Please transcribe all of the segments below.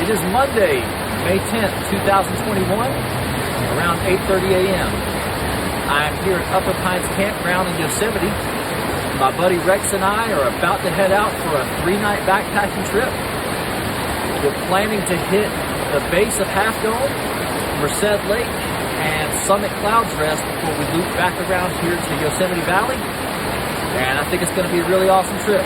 It is Monday, May 10th, 2021, around 8:30 a.m. I'm here at Upper Pines Campground in Yosemite. My buddy Rex and I are about to head out for a 3-night backpacking trip. We're planning to hit the base of Half Dome, Merced Lake, and Summit Clouds Rest before we loop back around here to Yosemite Valley. And I think it's going to be a really awesome trip.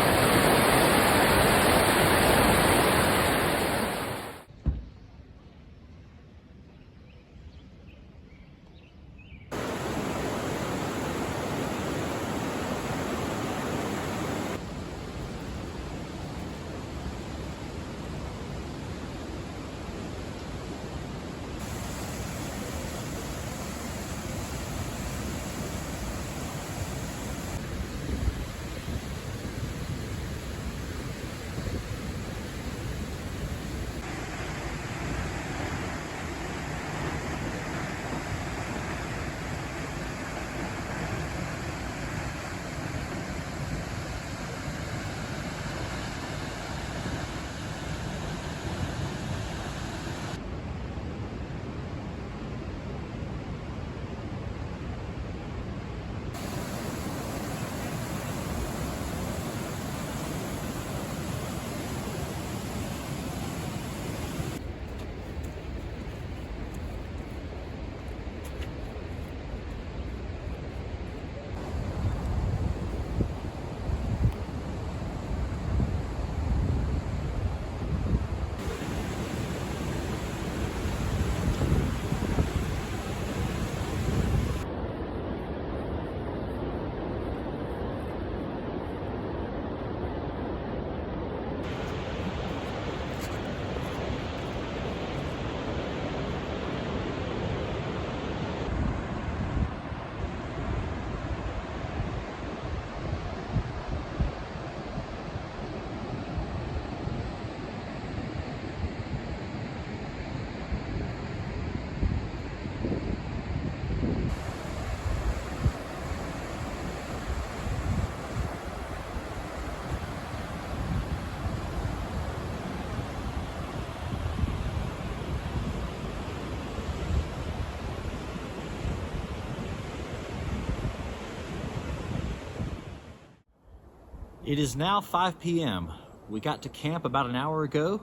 It is now 5 p.m. We got to camp about an hour ago.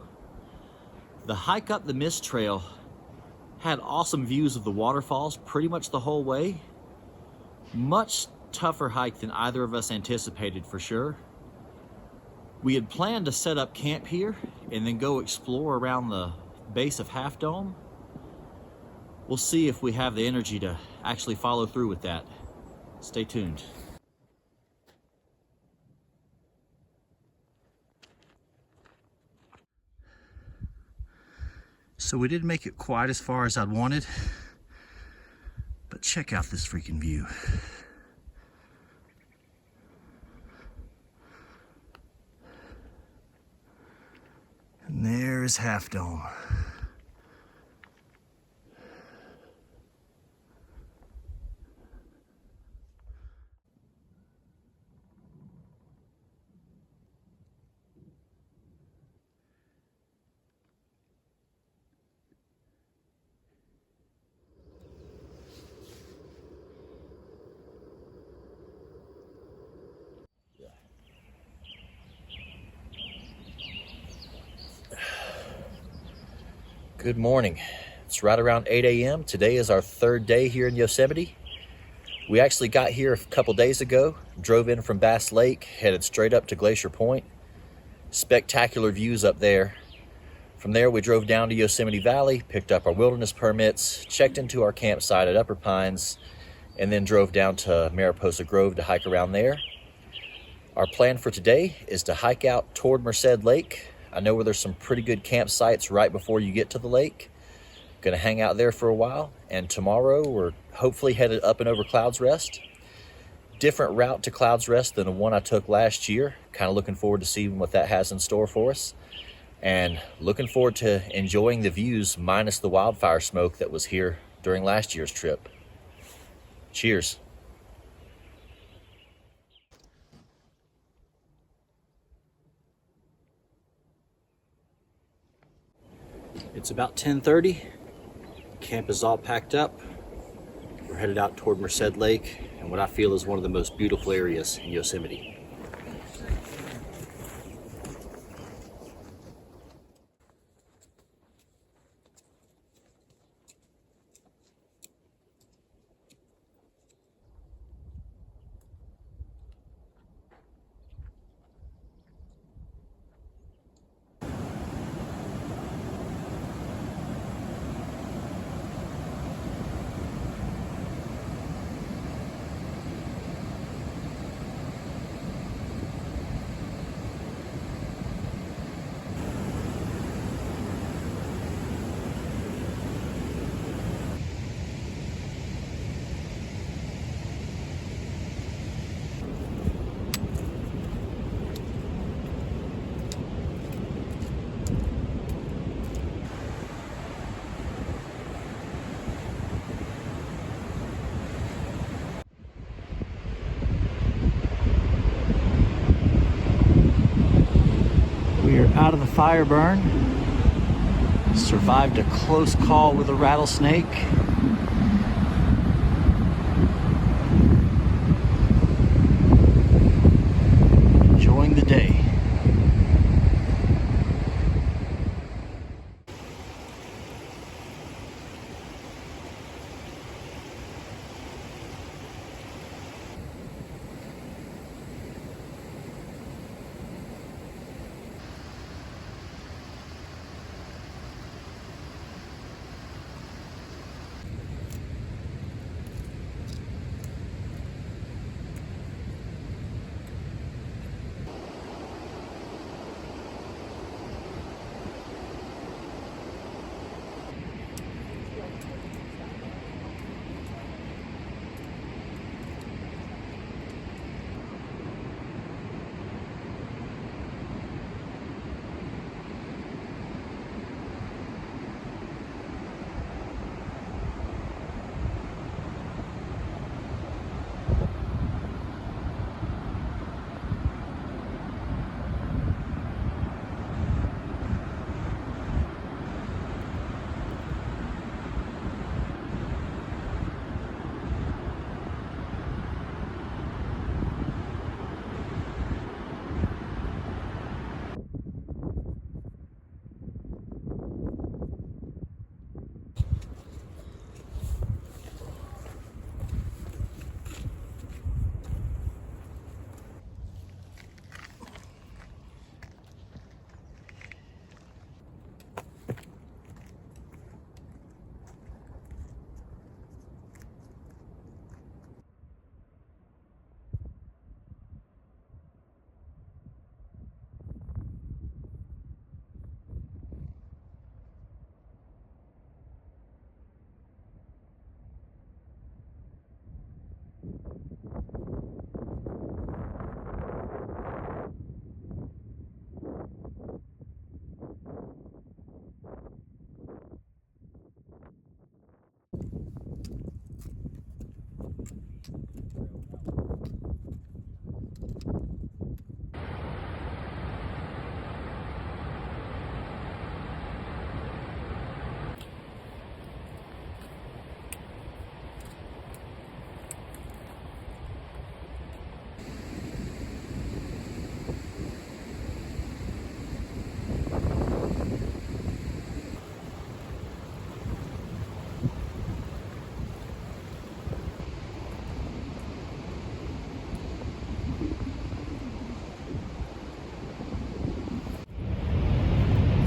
The hike up the mist trail had awesome views of the waterfalls pretty much the whole way. Much tougher hike than either of us anticipated for sure. We had planned to set up camp here and then go explore around the base of Half Dome. We'll see if we have the energy to actually follow through with that. Stay tuned. So we didn't make it quite as far as I'd wanted, but check out this freaking view. And there's Half Dome. Good morning. It's right around 8 a.m. Today is our third day here in Yosemite. We actually got here a couple days ago, drove in from Bass Lake, headed straight up to Glacier Point. Spectacular views up there. From there, we drove down to Yosemite Valley, picked up our wilderness permits, checked into our campsite at Upper Pines, and then drove down to Mariposa Grove to hike around there. Our plan for today is to hike out toward Merced Lake. I know where there's some pretty good campsites right before you get to the lake. Gonna hang out there for a while, and tomorrow we're hopefully headed up and over Clouds Rest. Different route to Clouds Rest than the one I took last year. Kind of looking forward to seeing what that has in store for us. And looking forward to enjoying the views minus the wildfire smoke that was here during last year's trip. Cheers. It's about 10:30. Camp is all packed up. We're headed out toward Merced Lake and what I feel is one of the most beautiful areas in Yosemite. We are out of the fire burn. Survived a close call with a rattlesnake. Enjoying the day.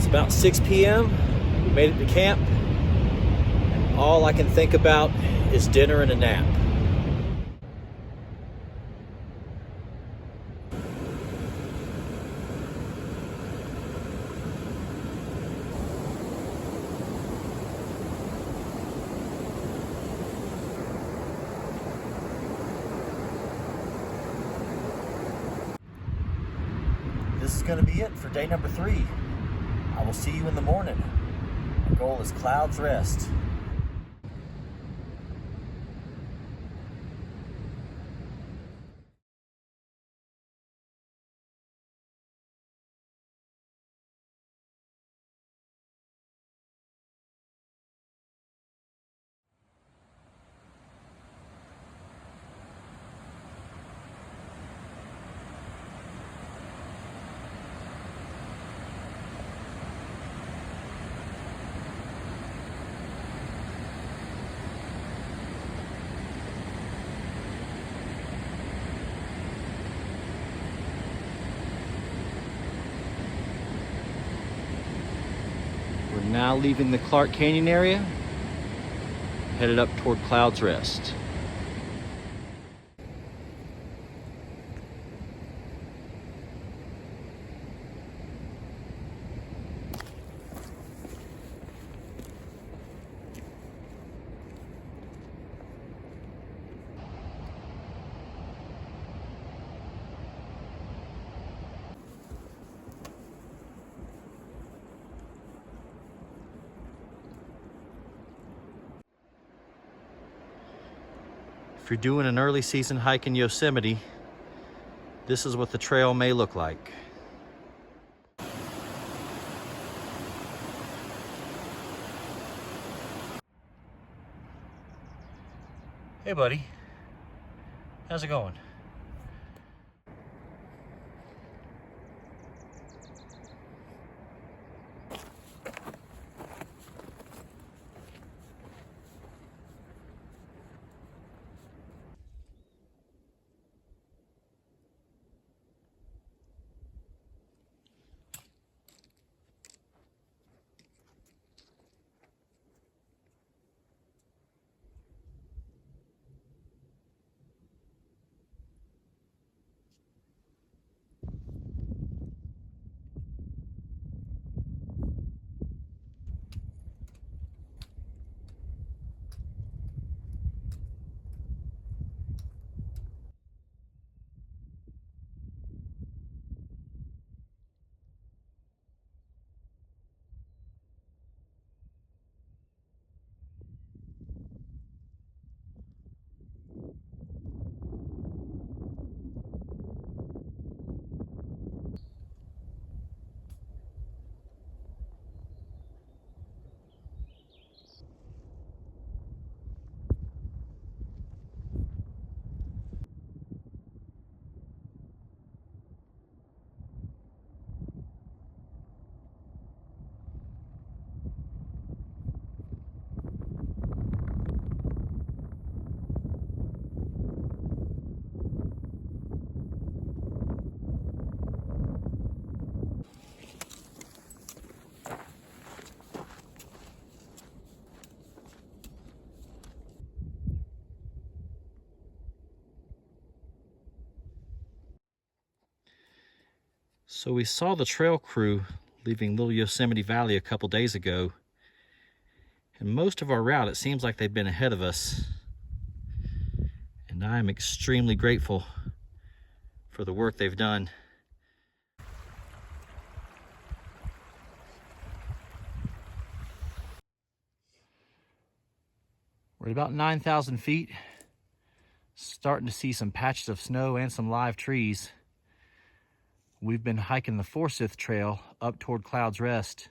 About 6 p.m. We made it to camp, and all I can think about is dinner and a nap. This is going to be it for day number 3. I will see you in the morning. Our goal is Clouds Rest. We're now leaving the Clark Canyon area, headed up toward Clouds Rest. If you're doing an early season hike in Yosemite, this is what the trail may look like. Hey buddy, how's it going? So we saw the trail crew leaving Little Yosemite Valley a couple days ago, and most of our route it seems like they've been ahead of us, and I am extremely grateful for the work they've done. We're at about 9,000 feet, starting to see some patches of snow and some live trees. We've been hiking the Forsyth Trail up toward Clouds Rest.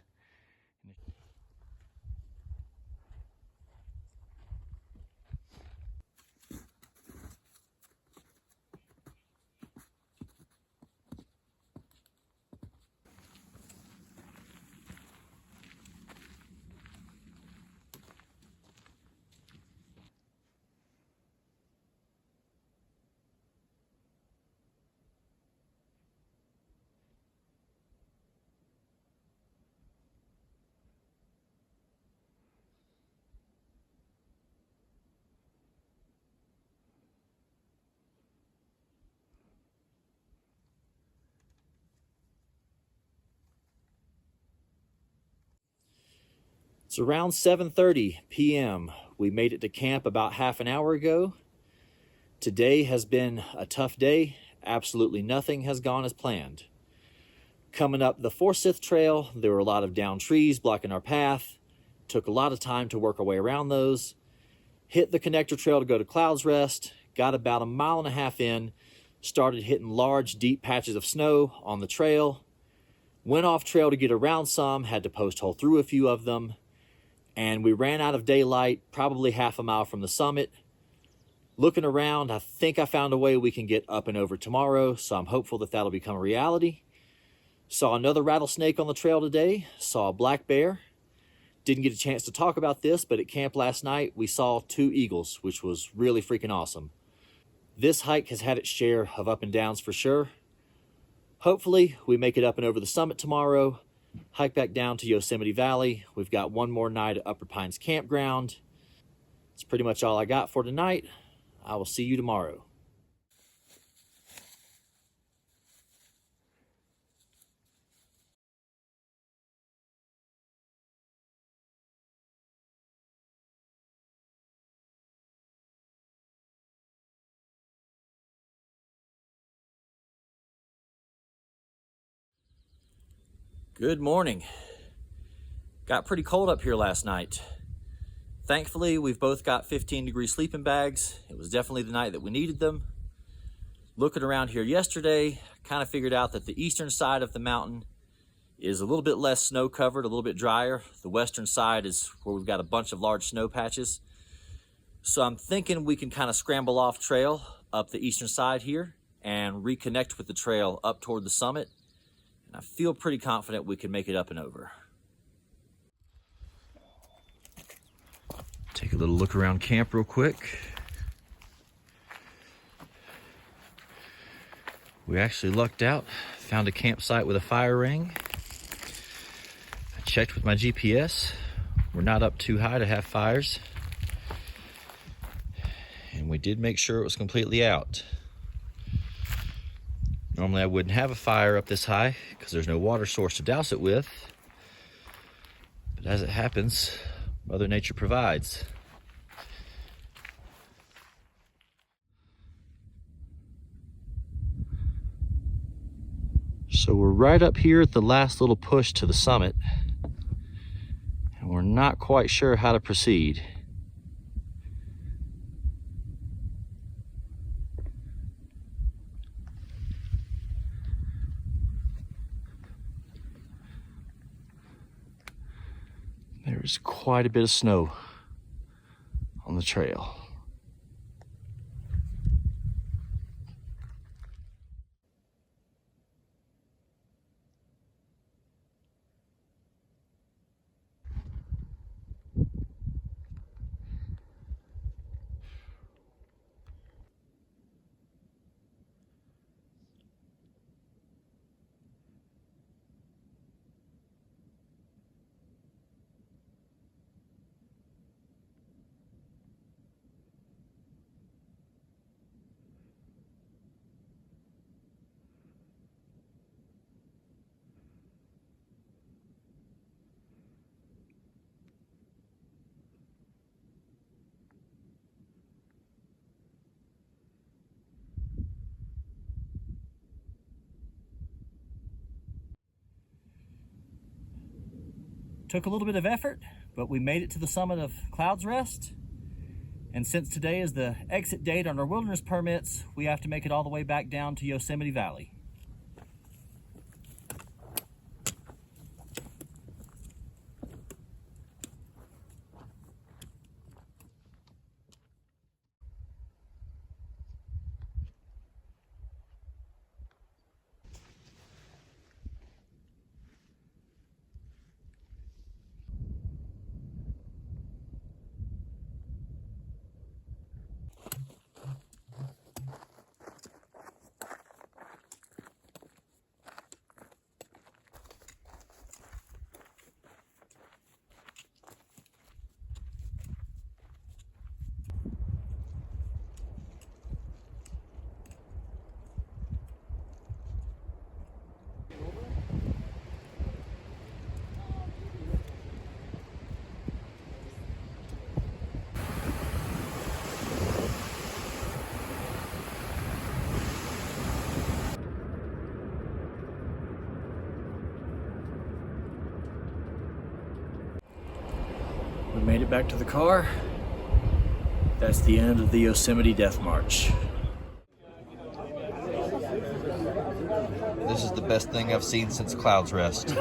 It's around 7:30 p.m. We made it to camp about half an hour ago. Today has been a tough day. Absolutely nothing has gone as planned. Coming up the Forsyth Trail, there were a lot of downed trees blocking our path. Took a lot of time to work our way around those. Hit the connector trail to go to Clouds Rest. Got about 1.5 miles in. Started hitting large, deep patches of snow on the trail. Went off trail to get around some. Had to post hole through a few of them. And we ran out of daylight probably 1/2 mile from the summit. Looking around, I think I found a way we can get up and over tomorrow, so I'm hopeful that that'll become a reality. Saw another rattlesnake on the trail today. Saw a black bear. Didn't get a chance to talk about this, but at camp last night, we saw 2 eagles, which was really freaking awesome. This hike has had its share of up and downs for sure. Hopefully, we make it up and over the summit tomorrow. hike back down to Yosemite Valley. We've got one more night at Upper Pines Campground. That's pretty much all I got for tonight. I will see you tomorrow. Good morning. Got pretty cold up here last night. Thankfully, we've both got 15-degree sleeping bags. It was definitely the night that we needed them. Looking around here yesterday, kind of figured out that the eastern side of the mountain is a little bit less snow covered, a little bit drier. The western side is where we've got a bunch of large snow patches. So I'm thinking we can kind of scramble off trail up the eastern side here and reconnect with the trail up toward the summit. And I feel pretty confident we can make it up and over. Take a little look around camp real quick. We actually lucked out, found a campsite with a fire ring. I checked with my GPS. We're not up too high to have fires. And we did make sure it was completely out. Normally I wouldn't have a fire up this high because there's no water source to douse it with. But as it happens, Mother Nature provides. So we're right up here at the last little push to the summit, and we're not quite sure how to proceed. There's quite a bit of snow on the trail. Took a little bit of effort, but we made it to the summit of Clouds Rest. And since today is the exit date on our wilderness permits, we have to make it all the way back down to Yosemite Valley. We made it back to the car. That's the end of the Yosemite Death March. This is the best thing I've seen since Clouds Rest.